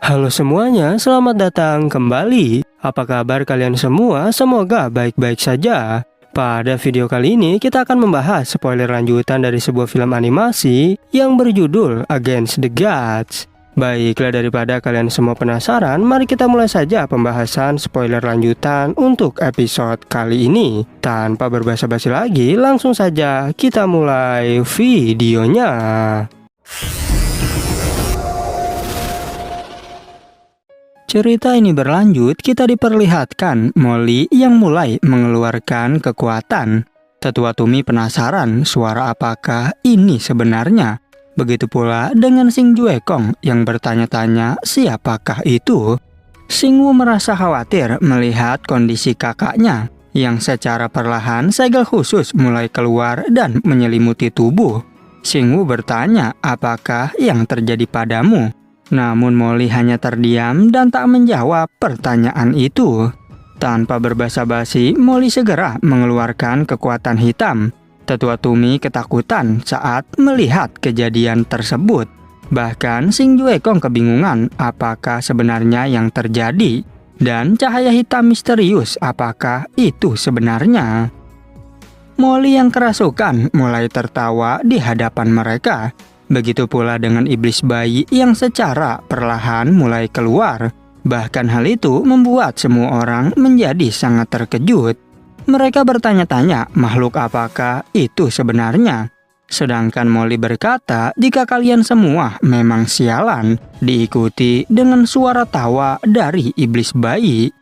Halo semuanya, selamat datang kembali. Apa kabar kalian semua? Semoga baik-baik saja. Pada video kali ini kita akan membahas spoiler lanjutan dari sebuah film animasi yang berjudul Against the Gods. Baiklah, daripada kalian semua penasaran, mari kita mulai saja pembahasan spoiler lanjutan untuk episode kali ini. Tanpa berbasa-basi lagi, langsung saja kita mulai videonya. Cerita ini berlanjut, kita diperlihatkan Molly yang mulai mengeluarkan kekuatan. Tetua Tumi penasaran suara apakah ini sebenarnya. Begitu pula dengan Sing Juekong yang bertanya-tanya siapakah itu. Sing Wu merasa khawatir melihat kondisi kakaknya yang secara perlahan segel khusus mulai keluar dan menyelimuti tubuh. Sing Wu bertanya apakah yang terjadi padamu. Namun Molly hanya terdiam dan tak menjawab pertanyaan itu. Tanpa berbasa-basi, Molly segera mengeluarkan kekuatan hitam. Tetua Tumi ketakutan saat melihat kejadian tersebut. Bahkan Sing Juekong kebingungan apakah sebenarnya yang terjadi. Dan cahaya hitam misterius apakah itu sebenarnya. Molly yang kerasukan mulai tertawa di hadapan mereka. Begitu pula dengan iblis bayi yang secara perlahan mulai keluar. Bahkan hal itu membuat semua orang menjadi sangat terkejut. Mereka bertanya-tanya makhluk apakah itu sebenarnya. Sedangkan Molly berkata, jika kalian semua memang sialan, diikuti dengan suara tawa dari iblis bayi.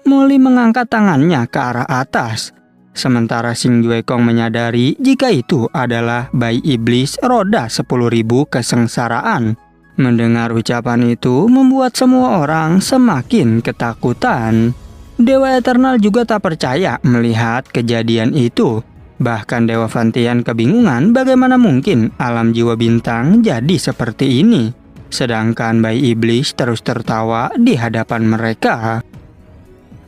Molly mengangkat tangannya ke arah atas. Sementara Sing Juekong menyadari jika itu adalah bayi iblis roda 10.000 kesengsaraan. Mendengar ucapan itu membuat semua orang semakin ketakutan. Dewa Eternal juga tak percaya melihat kejadian itu. Bahkan Dewa Fantian kebingungan bagaimana mungkin alam jiwa bintang jadi seperti ini. Sedangkan bayi iblis terus tertawa di hadapan mereka.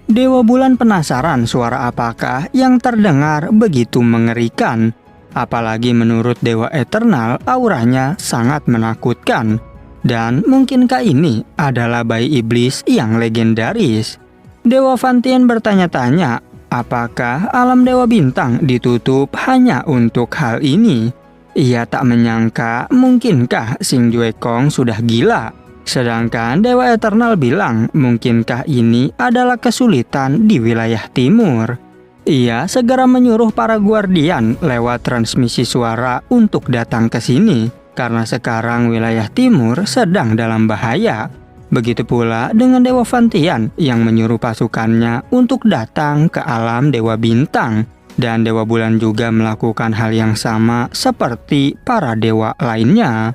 Dewa Bulan penasaran suara apakah yang terdengar begitu mengerikan. Apalagi menurut Dewa Eternal auranya sangat menakutkan. Dan mungkinkah ini adalah bayi iblis yang legendaris? Dewa Fantian bertanya-tanya, apakah alam Dewa Bintang ditutup hanya untuk hal ini? Ia tak menyangka mungkinkah Sing Juekong sudah gila. Sedangkan Dewa Eternal bilang mungkinkah ini adalah kesulitan di wilayah timur. Ia segera menyuruh para guardian lewat transmisi suara untuk datang ke sini. Karena sekarang wilayah timur sedang dalam bahaya. Begitu pula dengan Dewa Fantian yang menyuruh pasukannya untuk datang ke alam Dewa Bintang. Dan Dewa Bulan juga melakukan hal yang sama seperti para dewa lainnya.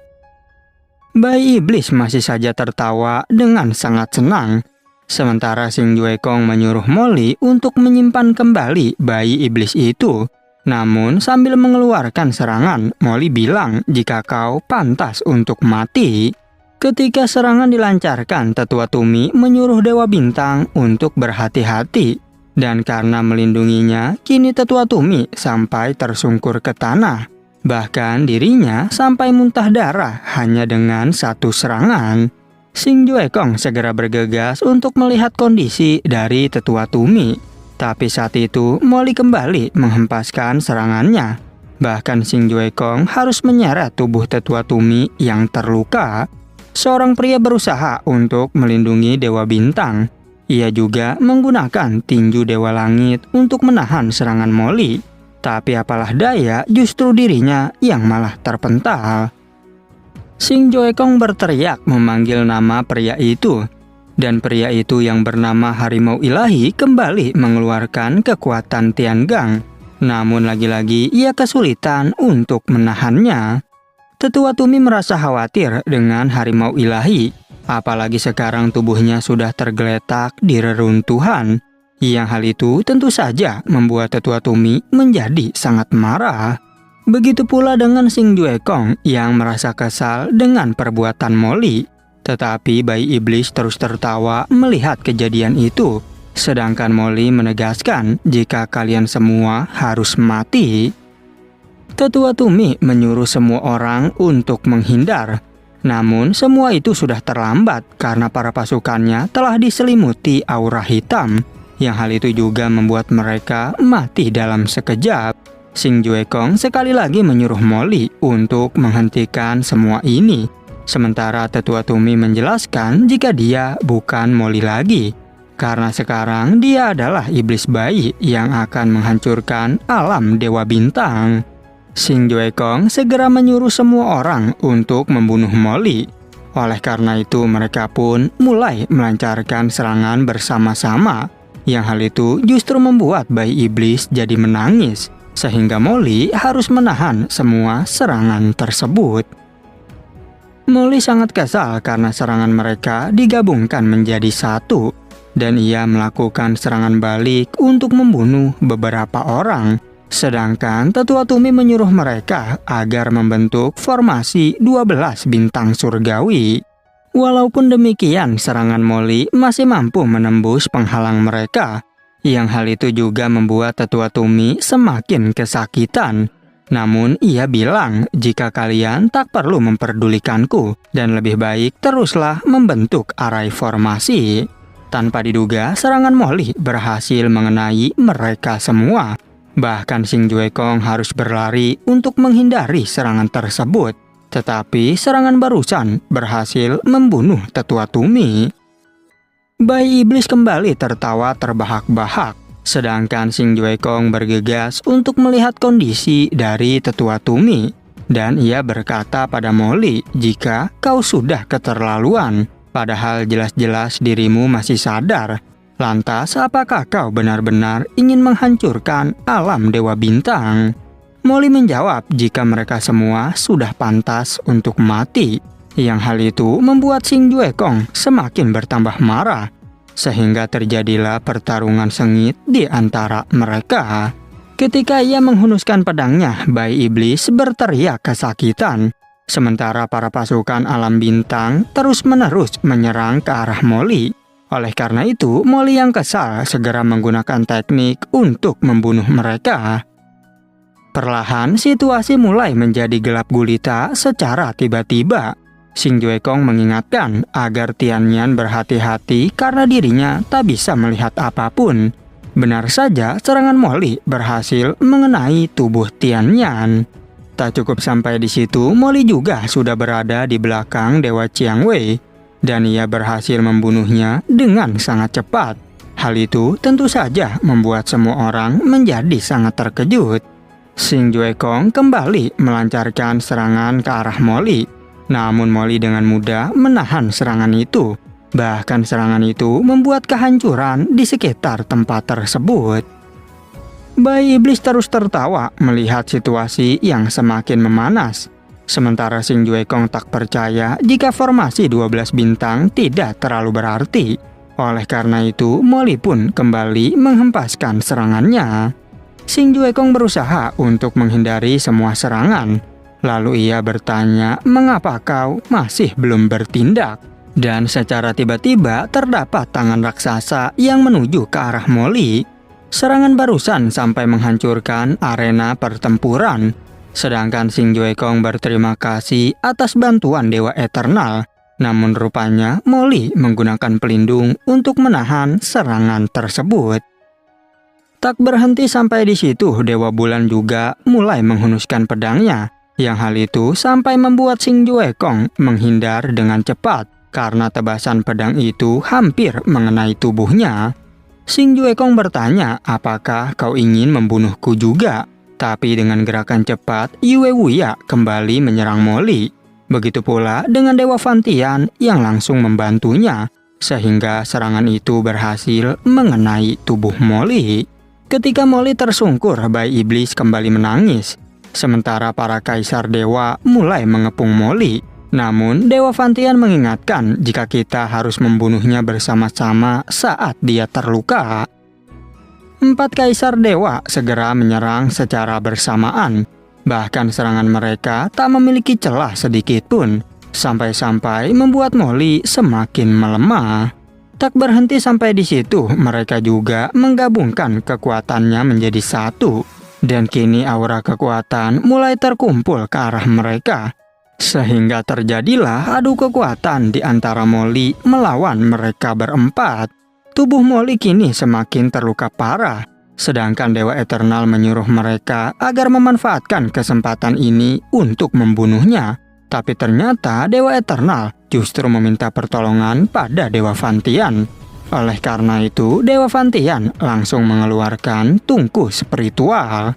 Bayi iblis masih saja tertawa dengan sangat senang. Sementara Sing Juekong menyuruh Molly untuk menyimpan kembali bayi iblis itu. Namun sambil mengeluarkan serangan, Molly bilang jika kau pantas untuk mati. Ketika serangan dilancarkan, Tetua Tumi menyuruh Dewa Bintang untuk berhati-hati. Dan karena melindunginya, kini Tetua Tumi sampai tersungkur ke tanah. Bahkan dirinya sampai muntah darah hanya dengan satu serangan. Sing Juekong segera bergegas untuk melihat kondisi dari Tetua Tumi. Tapi saat itu Molly kembali menghempaskan serangannya. Bahkan Sing Juekong harus menyeret tubuh Tetua Tumi yang terluka. Seorang pria berusaha untuk melindungi Dewa Bintang. Ia juga menggunakan tinju Dewa Langit untuk menahan serangan Molly. Tapi apalah daya, justru dirinya yang malah terpental. Sing Juekong berteriak memanggil nama pria itu. Dan pria itu yang bernama Harimau Ilahi kembali mengeluarkan kekuatan Tiangang. Namun lagi-lagi ia kesulitan untuk menahannya. Tetua Tumi merasa khawatir dengan Harimau Ilahi, apalagi sekarang tubuhnya sudah tergeletak di reruntuhan. Yang hal itu tentu saja membuat Tetua Tumi menjadi sangat marah. Begitu pula dengan Sing Juekong yang merasa kesal dengan perbuatan Molly. Tetapi bayi iblis terus tertawa melihat kejadian itu. Sedangkan Molly menegaskan jika kalian semua harus mati. Tetua Tumi menyuruh semua orang untuk menghindar. Namun semua itu sudah terlambat karena para pasukannya telah diselimuti aura hitam, yang hal itu juga membuat mereka mati dalam sekejap. Sing Juekong sekali lagi menyuruh Molly untuk menghentikan semua ini, sementara Tetua Tumi menjelaskan jika dia bukan Molly lagi, karena sekarang dia adalah iblis bayi yang akan menghancurkan alam Dewa Bintang. Sing Juekong segera menyuruh semua orang untuk membunuh Molly. Oleh karena itu mereka pun mulai melancarkan serangan bersama-sama, yang hal itu justru membuat bayi iblis jadi menangis, sehingga Molly harus menahan semua serangan tersebut. Molly sangat kesal karena serangan mereka digabungkan menjadi satu, dan ia melakukan serangan balik untuk membunuh beberapa orang. Sedangkan Tetua Tumi menyuruh mereka agar membentuk formasi 12 bintang surgawi. Walaupun demikian, serangan Molly masih mampu menembus penghalang mereka, yang hal itu juga membuat Tetua Tumi semakin kesakitan. Namun ia bilang jika kalian tak perlu memperdulikanku dan lebih baik teruslah membentuk arai formasi. Tanpa diduga, serangan Molly berhasil mengenai mereka semua. Bahkan Sing Juekong harus berlari untuk menghindari serangan tersebut. Tetapi serangan barusan berhasil membunuh Tetua Tumi. Bayi iblis kembali tertawa terbahak-bahak. Sedangkan Sing Juekong bergegas untuk melihat kondisi dari Tetua Tumi. Dan ia berkata pada Molly, jika kau sudah keterlaluan, padahal jelas-jelas dirimu masih sadar. Lantas apakah kau benar-benar ingin menghancurkan alam Dewa Bintang? Molly menjawab jika mereka semua sudah pantas untuk mati. Yang hal itu membuat Sing Juekong semakin bertambah marah, sehingga terjadilah pertarungan sengit di antara mereka. Ketika ia menghunuskan pedangnya, bayi iblis berteriak kesakitan. Sementara para pasukan alam bintang terus-menerus menyerang ke arah Molly. Oleh karena itu, Molly yang kesal segera menggunakan teknik untuk membunuh mereka. Perlahan, situasi mulai menjadi gelap gulita secara tiba-tiba. Sing Juekong mengingatkan agar Tianyan berhati-hati karena dirinya tak bisa melihat apapun. Benar saja, serangan Molly berhasil mengenai tubuh Tianyan. Tak cukup sampai di situ, Molly juga sudah berada di belakang Dewa Qiangwei, dan ia berhasil membunuhnya dengan sangat cepat. Hal itu tentu saja membuat semua orang menjadi sangat terkejut. Sing Juekong kembali melancarkan serangan ke arah Molly. Namun Molly dengan mudah menahan serangan itu. Bahkan serangan itu membuat kehancuran di sekitar tempat tersebut. Bayi iblis terus tertawa melihat situasi yang semakin memanas. Sementara Sing Juekong tak percaya jika formasi 12 bintang tidak terlalu berarti. Oleh karena itu, Molly pun kembali menghempaskan serangannya. Sing Juekong berusaha untuk menghindari semua serangan. Lalu ia bertanya, mengapa kau masih belum bertindak? Dan secara tiba-tiba terdapat tangan raksasa yang menuju ke arah Molly. Serangan barusan sampai menghancurkan arena pertempuran. Sedangkan Sing Juekong berterima kasih atas bantuan Dewa Eternal. Namun rupanya Molly menggunakan pelindung untuk menahan serangan tersebut. Tak berhenti sampai di situ, Dewa Bulan juga mulai menghunuskan pedangnya. Yang hal itu sampai membuat Sing Juekong menghindar dengan cepat karena tebasan pedang itu hampir mengenai tubuhnya. Sing Juekong bertanya, apakah kau ingin membunuhku juga? Tapi dengan gerakan cepat, Yue Wuya kembali menyerang Molly. Begitu pula dengan Dewa Fantian yang langsung membantunya, sehingga serangan itu berhasil mengenai tubuh Molly. Ketika Molly tersungkur, bayi iblis kembali menangis. Sementara para kaisar dewa mulai mengepung Molly. Namun, Dewa Fantian mengingatkan jika kita harus membunuhnya bersama-sama saat dia terluka. 4 kaisar dewa segera menyerang secara bersamaan. Bahkan serangan mereka tak memiliki celah sedikit pun, sampai-sampai membuat Molly semakin melemah. Tak berhenti sampai di situ, mereka juga menggabungkan kekuatannya menjadi satu. Dan kini aura kekuatan mulai terkumpul ke arah mereka. Sehingga terjadilah adu kekuatan di antara Molly melawan mereka berempat. Tubuh Molly kini semakin terluka parah, sedangkan Dewa Eternal menyuruh mereka agar memanfaatkan kesempatan ini untuk membunuhnya. Tapi ternyata Dewa Eternal justru meminta pertolongan pada Dewa Vantian. Oleh karena itu, Dewa Vantian langsung mengeluarkan tungku spiritual.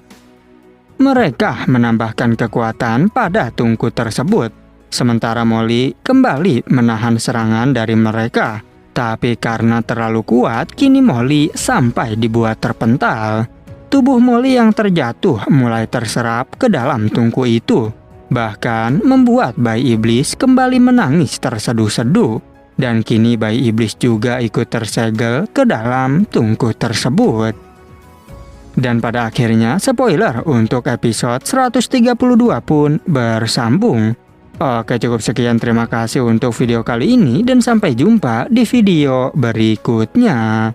Mereka menambahkan kekuatan pada tungku tersebut, sementara Molly kembali menahan serangan dari mereka. Tapi karena terlalu kuat, kini Molly sampai dibuat terpental. Tubuh Molly yang terjatuh mulai terserap ke dalam tungku itu, bahkan membuat bayi iblis kembali menangis terseduh-seduh. Dan kini bayi iblis juga ikut tersegel ke dalam tungku tersebut. Dan pada akhirnya spoiler untuk episode 132 pun bersambung. Oke, cukup sekian, terima kasih untuk video kali ini dan sampai jumpa di video berikutnya.